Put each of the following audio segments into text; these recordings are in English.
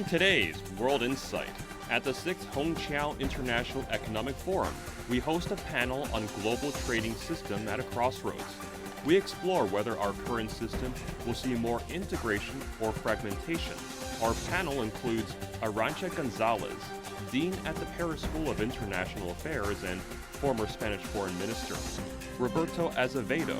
On today's World Insight, at the 6th Hongqiao International Economic Forum, we host a panel on global trading system at a crossroads. We explore whether our current system will see more integration or fragmentation. Our panel includes Arancha Gonzalez, Dean at the Paris School of International Affairs and former Spanish Foreign Minister, Roberto Azevêdo,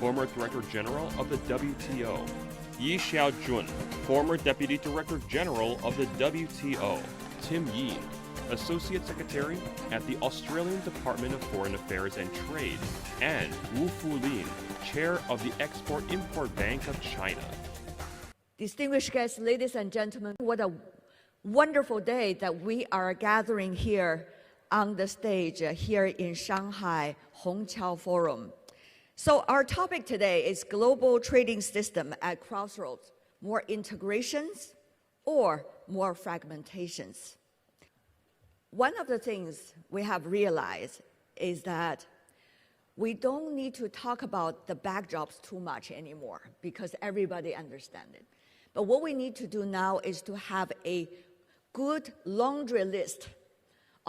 former Director General of the WTO, Xiaozhun, former Deputy Director General of the WTO, Tim Yeend, Associate Secretary at the Australian Department of Foreign Affairs and Trade, and Wu Fulin, Chair of the Export-Import Bank of China. Distinguished guests, ladies and gentlemen, what a wonderful day that we are gathering here on the stage here in Shanghai Hongqiao Forum. So our topic today is global trading system at crossroads, more integrations or more fragmentations. One of the things we have realized is that we don't need to talk about the backdrops too much anymore because everybody understands it. But what we need to do now is to have a good laundry list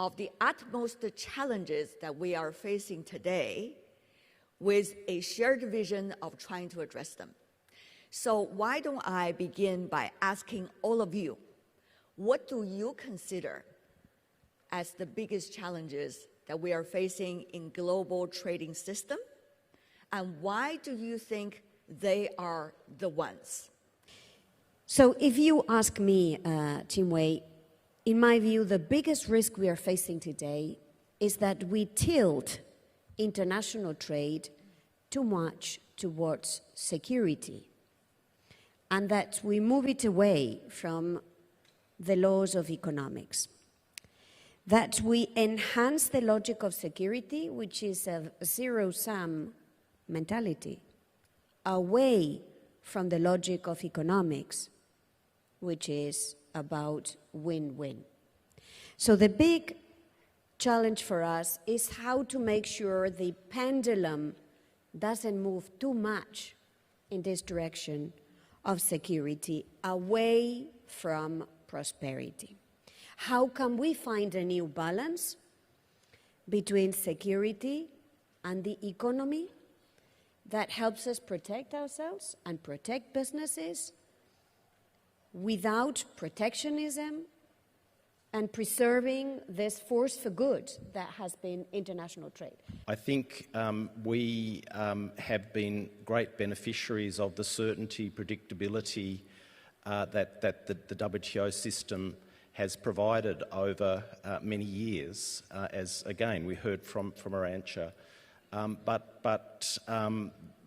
of the utmost challenges that we are facing today with a shared vision of trying to address them. So why don't I begin by asking all of you, what do you consider as the biggest challenges that we are facing in global trading system? And why do you think they are the ones? So if you ask me, Tian Wei, in my view, the biggest risk we are facing today is that we tilt international trade too much towards security, and that we move it away from the laws of economics. That we enhance the logic of security, which is a zero-sum mentality, away from the logic of economics, which is about win-win. So the big challenge for us is how to make sure the pendulum doesn't move too much in this direction of security, away from prosperity. How can we find a new balance between security and the economy that helps us protect ourselves and protect businesses without protectionism and preserving this force for good that has been international trade? I think we have been great beneficiaries of the certainty, predictability that the WTO system has provided over many years, as again we heard from Arancha. But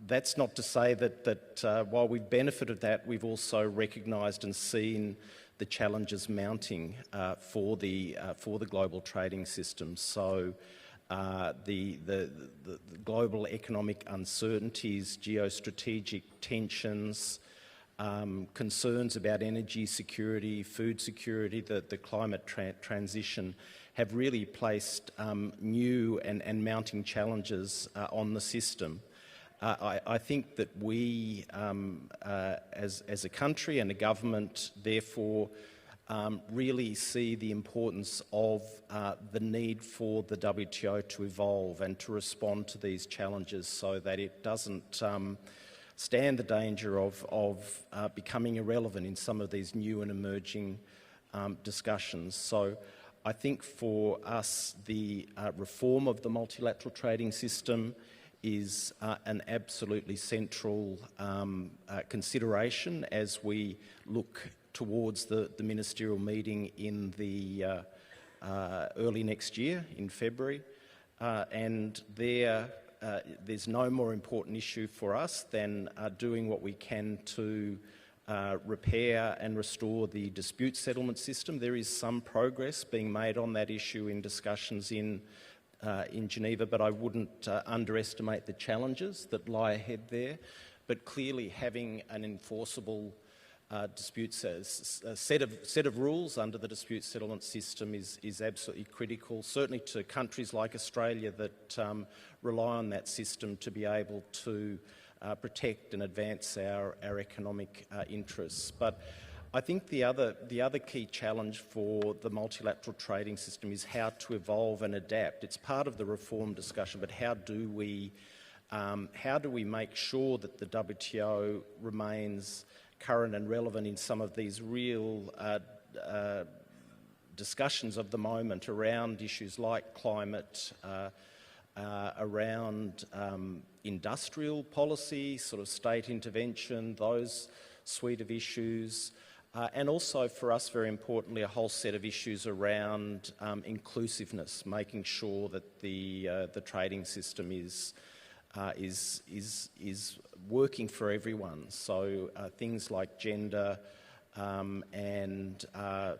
that's not to say that while we've benefited that, we've also recognised and seen the challenges mounting for the global trading system. So the global economic uncertainties, geostrategic tensions, concerns about energy security, food security, the climate transition have really placed new and mounting challenges on the system. I think that we, as a country and a government, therefore, really see the importance of the need for the WTO to evolve and to respond to these challenges so that it doesn't stand the danger of becoming irrelevant in some of these new and emerging discussions. So I think for us, the reform of the multilateral trading system is an absolutely central consideration as we look towards the ministerial meeting in the early next year, in February. And there's no more important issue for us than doing what we can to repair and restore the dispute settlement system. There is some progress being made on that issue in discussions in Geneva, but I wouldn't underestimate the challenges that lie ahead there. But clearly having an enforceable set of rules under the dispute settlement system is absolutely critical, certainly to countries like Australia that rely on that system to be able to protect and advance our economic interests. But I think the other key challenge for the multilateral trading system is how to evolve and adapt. It's part of the reform discussion, but how do we make sure that the WTO remains current and relevant in some of these real discussions of the moment around issues like climate, around industrial policy, sort of state intervention, those suite of issues, and also for us, very importantly, a whole set of issues around inclusiveness, making sure that the trading system is working for everyone. So things like gender, and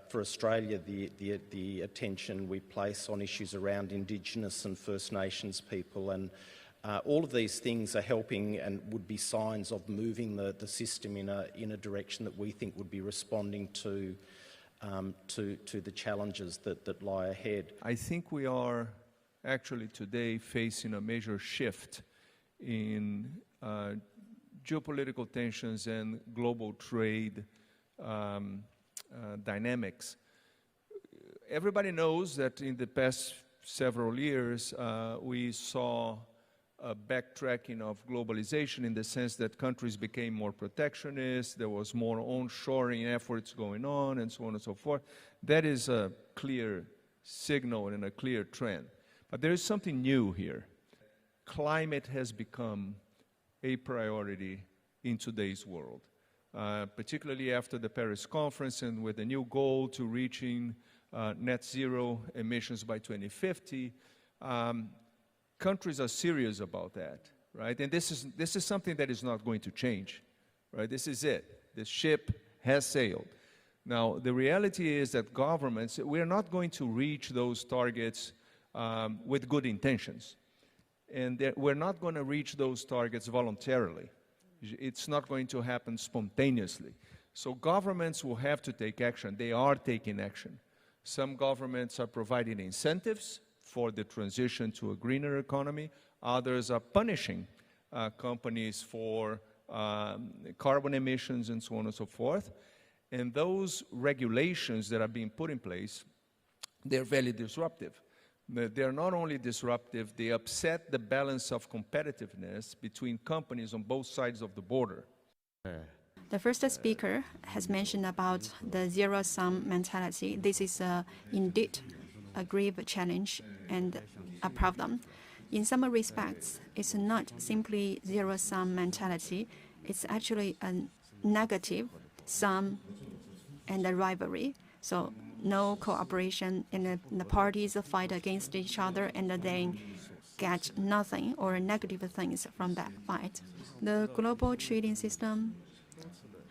for Australia, the attention we place on issues around Indigenous and First Nations people, and all of these things are helping and would be signs of moving the system in a direction that we think would be responding to the challenges that lie ahead. I think we are actually today facing a major shift in geopolitical tensions and global trade dynamics. Everybody knows that in the past several years we saw a backtracking of globalization in the sense that countries became more protectionist, there was more onshoring efforts going on, and so on and so forth. That is a clear signal and a clear trend. But there is something new here. Climate has become a priority in today's world. Particularly after the Paris conference and with the new goal to reaching net zero emissions by 2050, countries are serious about that, right? And this is something that is not going to change, right? This is it. The ship has sailed. Now, the reality is that governments, we are not going to reach those targets with good intentions. And we're not going to reach those targets voluntarily. It's not going to happen spontaneously. So governments will have to take action. They are taking action. Some governments are providing incentives for the transition to a greener economy. Others are punishing companies for carbon emissions and so on and so forth. And those regulations that are being put in place, they're very disruptive. They're not only disruptive, they upset the balance of competitiveness between companies on both sides of the border. The first speaker has mentioned about the zero-sum mentality. This is indeed a grave challenge and a problem. In some respects, it's not simply zero-sum mentality. It's actually a negative sum and a rivalry. So no cooperation, and the parties fight against each other and then get nothing or negative things from that fight. The global trading system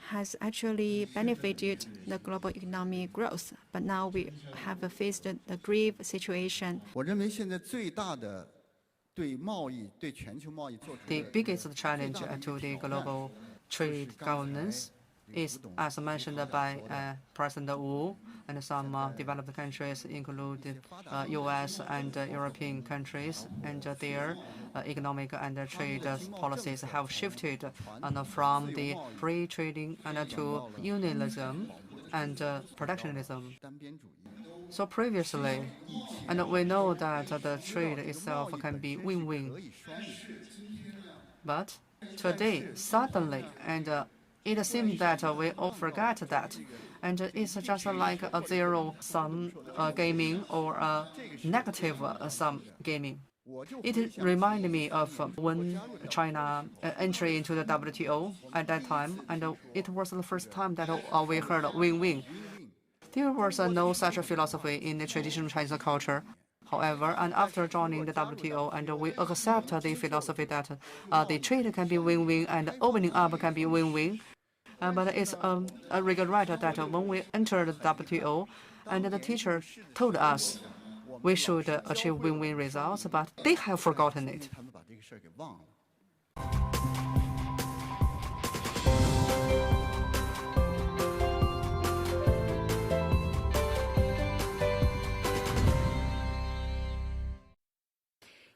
has actually benefited the global economic growth, but now we have faced the grave situation. The biggest challenge to the global trade governance is, as mentioned by President Wu, and some developed countries, including U.S. and European countries, and their economic and trade policies have shifted from the free trading to unionism and protectionism. So previously, and we know that the trade itself can be win-win. But today, suddenly, and it seems that we all forgot that, and it's just like a zero-sum gaming or a negative-sum gaming. It reminded me of when China entered into the WTO at that time, and it was the first time that we heard win-win. There was no such philosophy in the traditional Chinese culture. However, and after joining the WTO, and we accept the philosophy that the trade can be win-win and opening up can be win-win. But it's a regret that when we entered the WTO, and the teacher told us we should achieve win-win results, but they have forgotten it.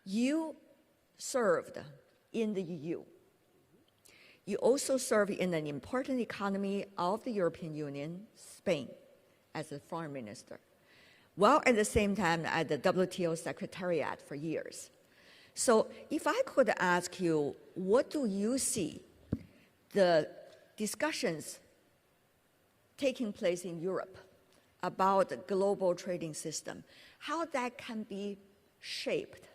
You served in the EU. You also serve in an important economy of the European Union, Spain, as a foreign minister, while at the same time at the WTO Secretariat for years. So if I could ask you, what do you see the discussions taking place in Europe about the global trading system, how that can be shaped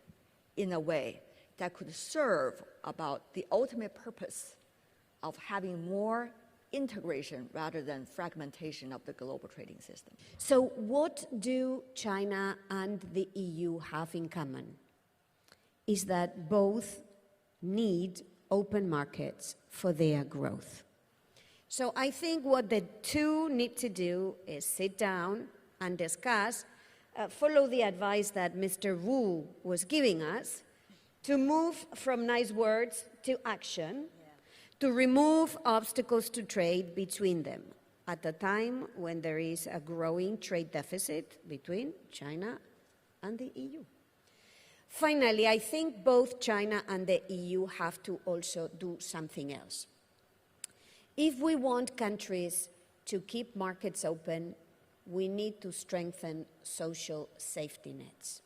in a way that could serve about the ultimate purpose of having more integration rather than fragmentation of the global trading system? So what do China and the EU have in common? Is that both need open markets for their growth. So I think what the two need to do is sit down and discuss, follow the advice that Mr. Wu was giving us, to move from nice words to action, to remove obstacles to trade between them at a time when there is a growing trade deficit between China and the EU. Finally, I think both China and the EU have to also do something else. If we want countries to keep markets open, we need to strengthen social safety nets.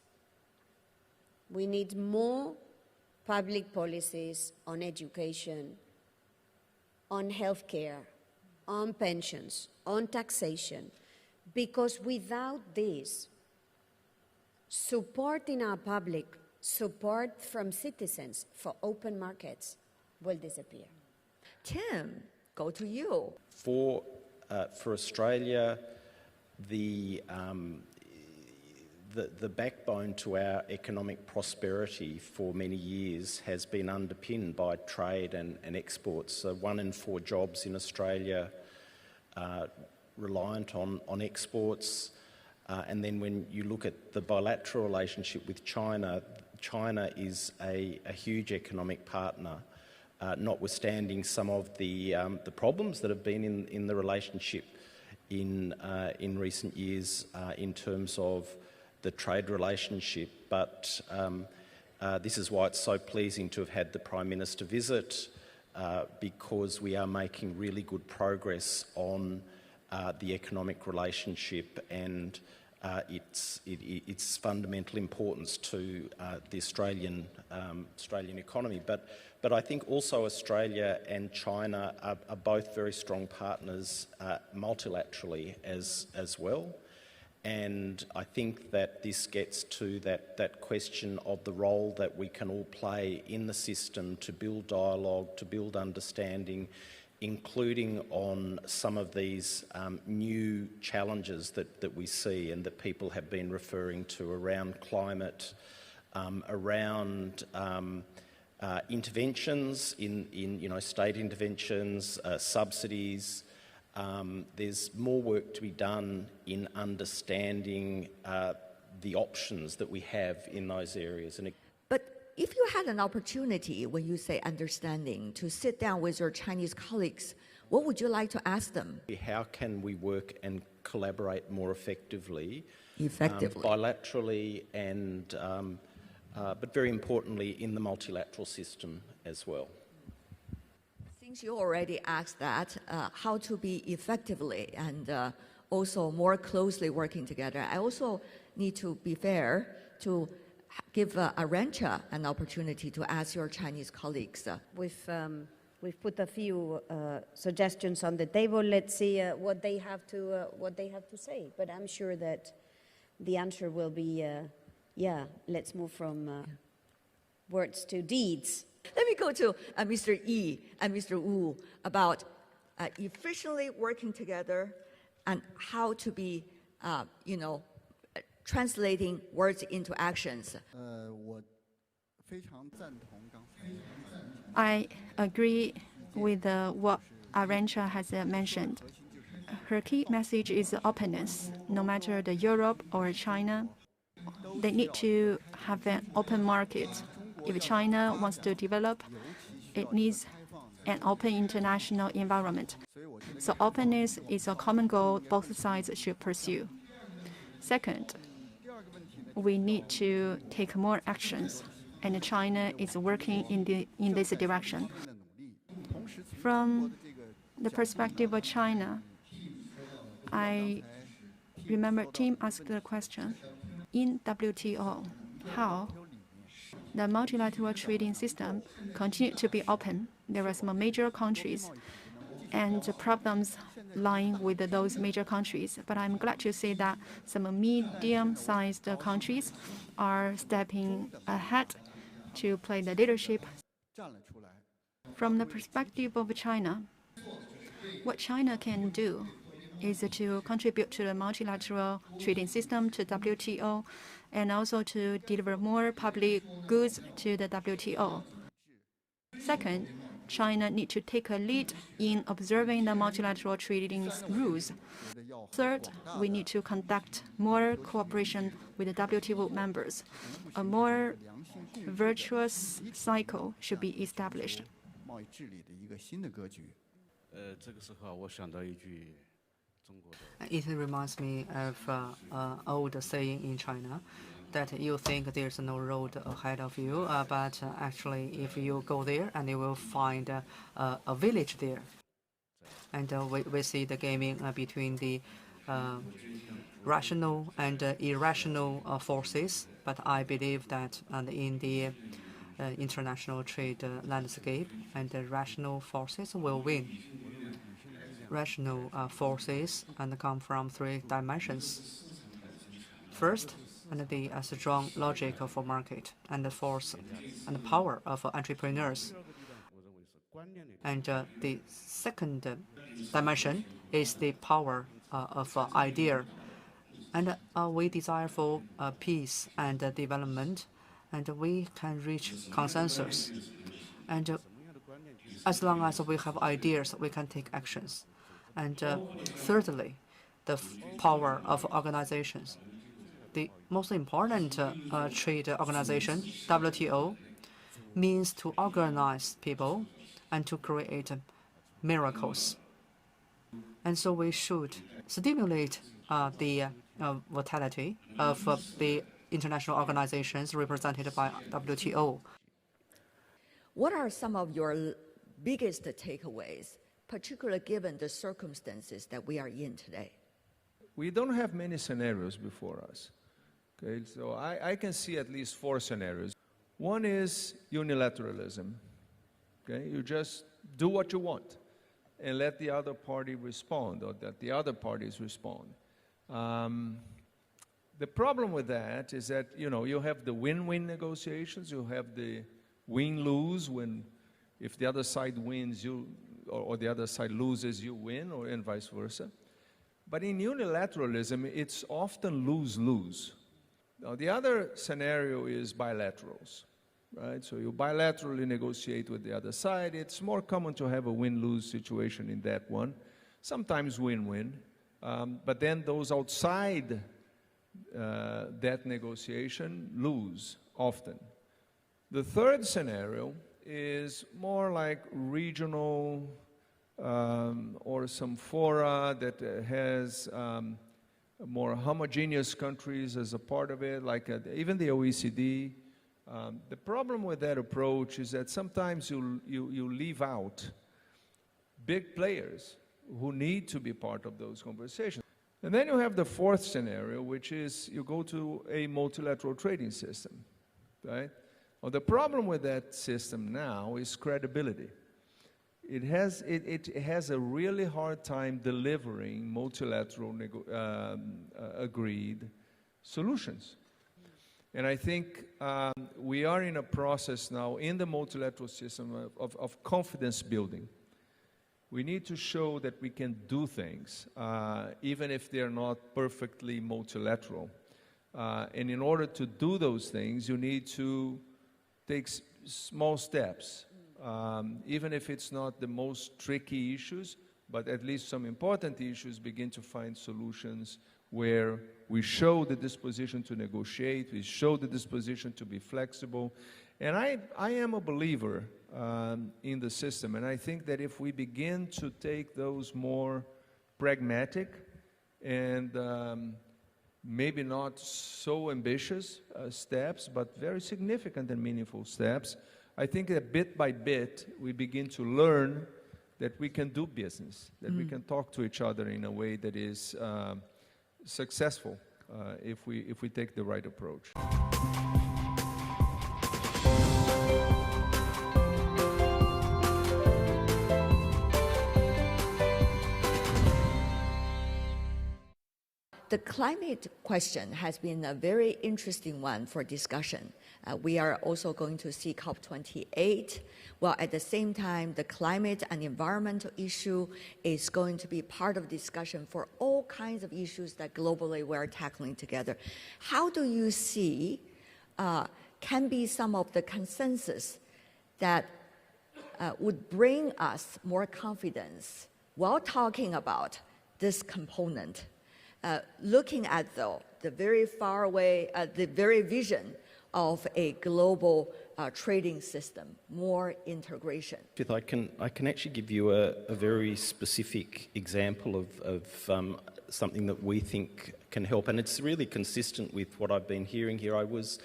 We need more public policies on education, on healthcare, on pensions, on taxation, because without this, support in our public, support from citizens for open markets will disappear. Tim, go to you. For Australia, the backbone to our economic prosperity for many years has been underpinned by trade and exports. So 1 in 4 jobs in Australia are reliant on exports. And then when you look at the bilateral relationship with China, China is a huge economic partner, notwithstanding some of the problems that have been in the relationship in recent years in terms of the trade relationship. But this is why it's so pleasing to have had the Prime Minister visit, because we are making really good progress on the economic relationship and its fundamental importance to the Australian economy. But I think also Australia and China are both very strong partners multilaterally as well. And I think that this gets to that question of the role that we can all play in the system to build dialogue, to build understanding, including on some of these new challenges that we see and that people have been referring to around climate, around interventions in state interventions, subsidies. There's more work to be done in understanding the options that we have in those areas. But if you had an opportunity, when you say understanding, to sit down with your Chinese colleagues, what would you like to ask them? How can we work and collaborate more effectively? Bilaterally and but very importantly in the multilateral system as well. Since you already asked that, how to be effectively and also more closely working together, I also need to be fair to give Arancha an opportunity to ask your Chinese colleagues. We've put a few suggestions on the table. Let's see what they have to say. But I'm sure that the answer will be, let's move from words to deeds. Let me go to Mr. Yi and Mr. Wu about efficiently working together and how to be, translating words into actions. I agree with what Arancha has mentioned. Her key message is openness. No matter the Europe or China, they need to have an open market. If China wants to develop, it needs an open international environment. So openness is a common goal both sides should pursue. Second, we need to take more actions, and China is working in this direction. From the perspective of China, I remember Tim asked the question, in WTO, how the multilateral trading system continued to be open. There were some major countries and problems lying with those major countries. But I'm glad to say that some medium-sized countries are stepping ahead to play the leadership. From the perspective of China, what China can do is to contribute to the multilateral trading system, to WTO, and also to deliver more public goods to the WTO. Second, China needs to take a lead in observing the multilateral trading rules. Third, we need to conduct more cooperation with the WTO members. A more virtuous cycle should be established. It reminds me of an old saying in China that you think there's no road ahead of you, but actually if you go there and you will find a village there. And we see the gaming between the rational and irrational forces, but I believe that in the international trade landscape, and the rational forces will win. Rational forces come from three dimensions. First, and the strong logic of a market, and the force and the power of entrepreneurs. And the second dimension is the power of idea. And we desire for peace and development, and we can reach consensus. And as long as we have ideas, we can take actions. And thirdly, the power of organizations. The most important trade organization, WTO, means to organize people and to create miracles. And so we should stimulate the vitality of the international organizations represented by WTO. What are some of your biggest takeaways, particularly given the circumstances that we are in today? We don't have many scenarios before us. Okay, so I can see at least 4 scenarios. One is unilateralism. Okay, you just do what you want and let the other party respond, or that the other parties respond. The problem with that is that, you know, you have the win-win negotiations, you have the win-lose, when if the other side wins, you, or the other side loses, you win, or and vice versa. But in unilateralism, it's often lose-lose. Now, the other scenario is bilaterals, right? So you bilaterally negotiate with the other side. It's more common to have a win-lose situation in that one, sometimes win-win. But then those outside that negotiation lose often. The third scenario is more like regional or some fora that has more homogeneous countries as a part of it, like even the OECD. The problem with that approach is that sometimes you leave out big players who need to be part of those conversations. And then you have the fourth scenario, which is you go to a multilateral trading system, right? Well, the problem with that system now is credibility. It has a really hard time delivering multilateral agreed solutions. And I think we are in a process now in the multilateral system of confidence building. We need to show that we can do things, even if they're not perfectly multilateral. And in order to do those things, you need to take small steps, even if it's not the most tricky issues, but at least some important issues, begin to find solutions where we show the disposition to negotiate, we show the disposition to be flexible. And I am a believer in the system, and I think that if we begin to take those more pragmatic and maybe not so ambitious steps, but very significant and meaningful steps, I think that bit by bit we begin to learn that we can do business, that we can talk to each other in a way that is successful if we take the right approach. The climate question has been a very interesting one for discussion. We are also going to see COP28, while at the same time, the climate and environmental issue is going to be part of discussion for all kinds of issues that globally we're tackling together. How do you see can be some of the consensus that would bring us more confidence while talking about this component? Looking at, though, the very far away, the very vision of a global trading system, more integration. I can actually give you a very specific example of something that we think can help, and it's really consistent with what I've been hearing here. I was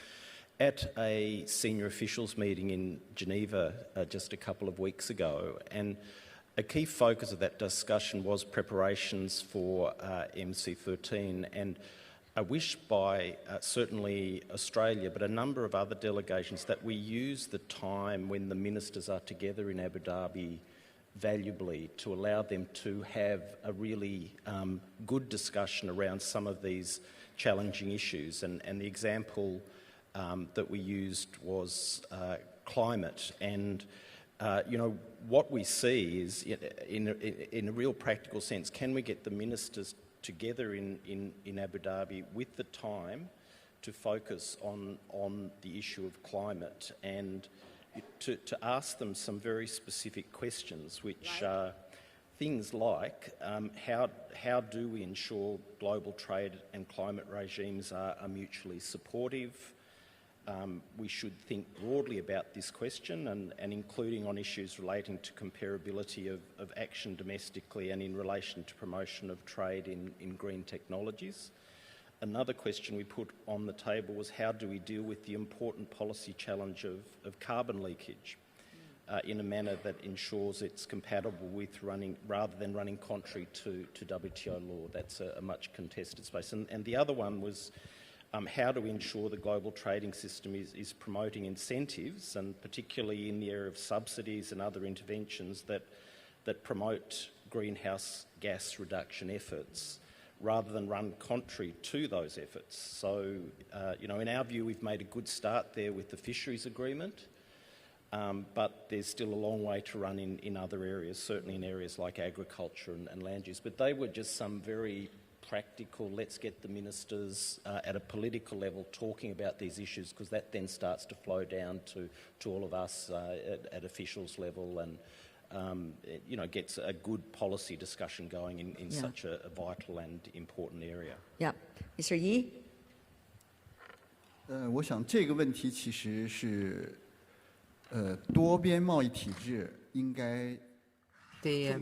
at a senior officials meeting in Geneva just a couple of weeks ago, and a key focus of that discussion was preparations for MC13, and I wish by certainly Australia, but a number of other delegations, that we use the time when the ministers are together in Abu Dhabi valuably to allow them to have a really good discussion around some of these challenging issues. And the example that we used was climate. And you know, what we see is, in a real practical sense, can we get the ministers together in Abu Dhabi with the time to focus on the issue of climate and to ask them some very specific questions, which are things like how do we ensure global trade and climate regimes are mutually supportive? We should think broadly about this question and including on issues relating to comparability of action domestically and in relation to promotion of trade in green technologies. Another question we put on the table was how do we deal with the important policy challenge of carbon leakage in a manner that ensures it's compatible with rather than running contrary to WTO law. That's a much contested space. And the other one was how do we ensure the global trading system is promoting incentives, and particularly in the area of subsidies and other interventions that promote greenhouse gas reduction efforts rather than run contrary to those efforts. So, you know, in our view, we've made a good start there with the fisheries agreement, but there's still a long way to run in other areas, certainly in areas like agriculture and land use. But they were just some very practical, let's get the ministers at a political level talking about these issues, because that then starts to flow down to all of us at officials level and you know, gets a good policy discussion going in such a vital and important area. Yeah, Mr. Yi. 我想这个问题其实是多边贸易体制应该 The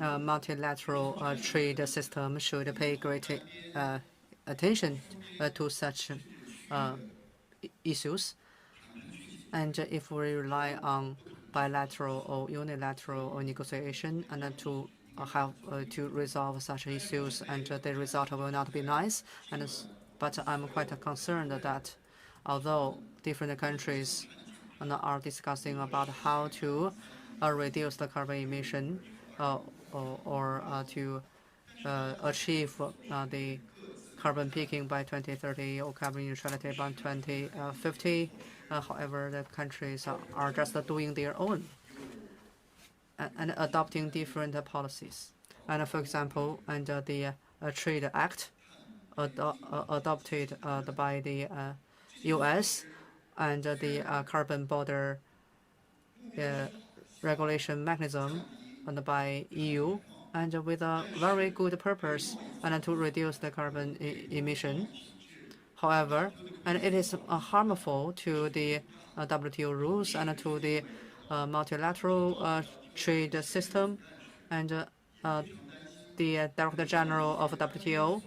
multilateral trade system should pay great attention to such issues. And if we rely on bilateral or unilateral or negotiation and to have to resolve such issues, and the result will not be nice. But I'm quite concerned that although different countries are discussing about how to reduce the carbon emission or to achieve the carbon peaking by 2030 or carbon neutrality by 2050. However, the countries are just doing their own and adopting different policies. And for example, under the Trade Act adopted by the US and the carbon border regulation mechanism by EU, and with a very good purpose and to reduce the carbon emission. However, and it is harmful to the WTO rules and to the multilateral trade system, and the Director General of WTO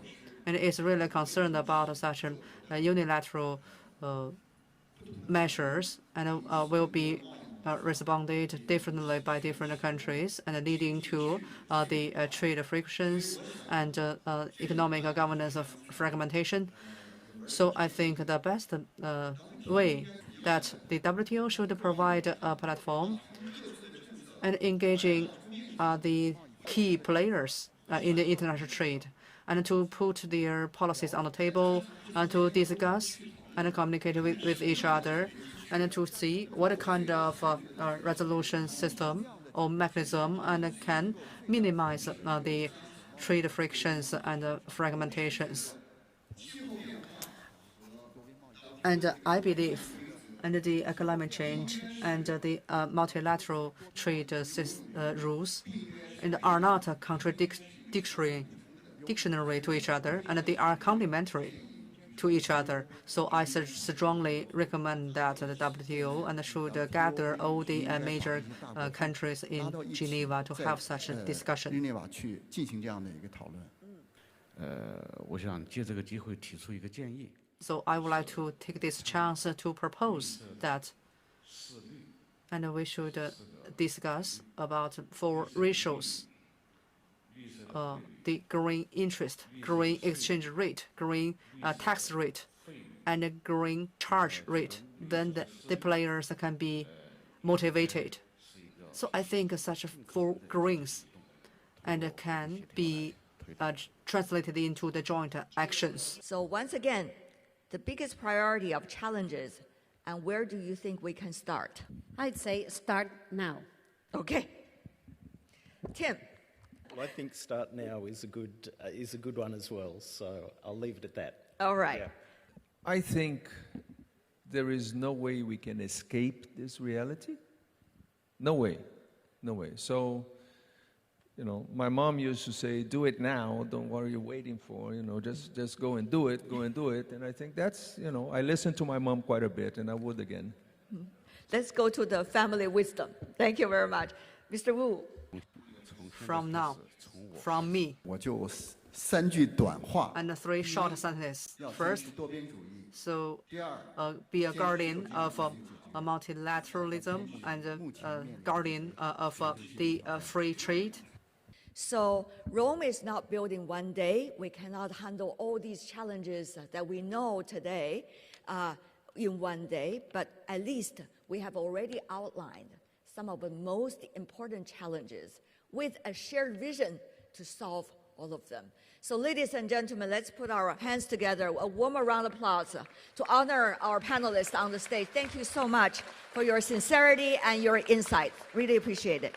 and is really concerned about such unilateral measures and will be responded differently by different countries, and leading to the trade frictions and economic governance of fragmentation. So I think the best way that the WTO should provide a platform and engaging the key players in the international trade, and to put their policies on the table, and to discuss and communicate with each other, and to see what kind of resolution system or mechanism and can minimize the trade frictions and fragmentations. And I believe under the climate change and the multilateral trade rules and are not contradictory to each other, and they are complementary to each other. So I strongly recommend that the WTO and should gather all the major countries in Geneva to have such a discussion. 去进行这样的一个讨论。我想借这个机会提出一个建议。 So I would like to take this chance to propose that, and we should discuss about 4 ratios: the green interest, green exchange rate, green tax rate, and the green charge rate. Then the players can be motivated. So I think such 4 greens and can be translated into the joint actions. So once again, the biggest priority of challenges, and where do you think we can start? I'd say start now. Okay. Tim. Well, I think start now is a good one as well. So I'll leave it at that. All right. Yeah. I think there is no way we can escape this reality. No way. No way. So, you know, my mom used to say, do it now, don't worry you're waiting for, you know, just go and do it, go and do it. And I think that's, you know, I listen to my mom quite a bit, and I would again. Let's go to the family wisdom. Thank you very much. Mr. Wu. From now, from me. 我就3句短话。 And 3 short sentences. First, 多边主义。 so be a guardian of multilateralism and guardian of the free trade. So Rome is not built in one day. We cannot handle all these challenges that we know today in one day, but at least we have already outlined some of the most important challenges with a shared vision to solve all of them. So ladies and gentlemen, let's put our hands together, a warm round of applause to honor our panelists on the stage. Thank you so much for your sincerity and your insight. Really appreciate it.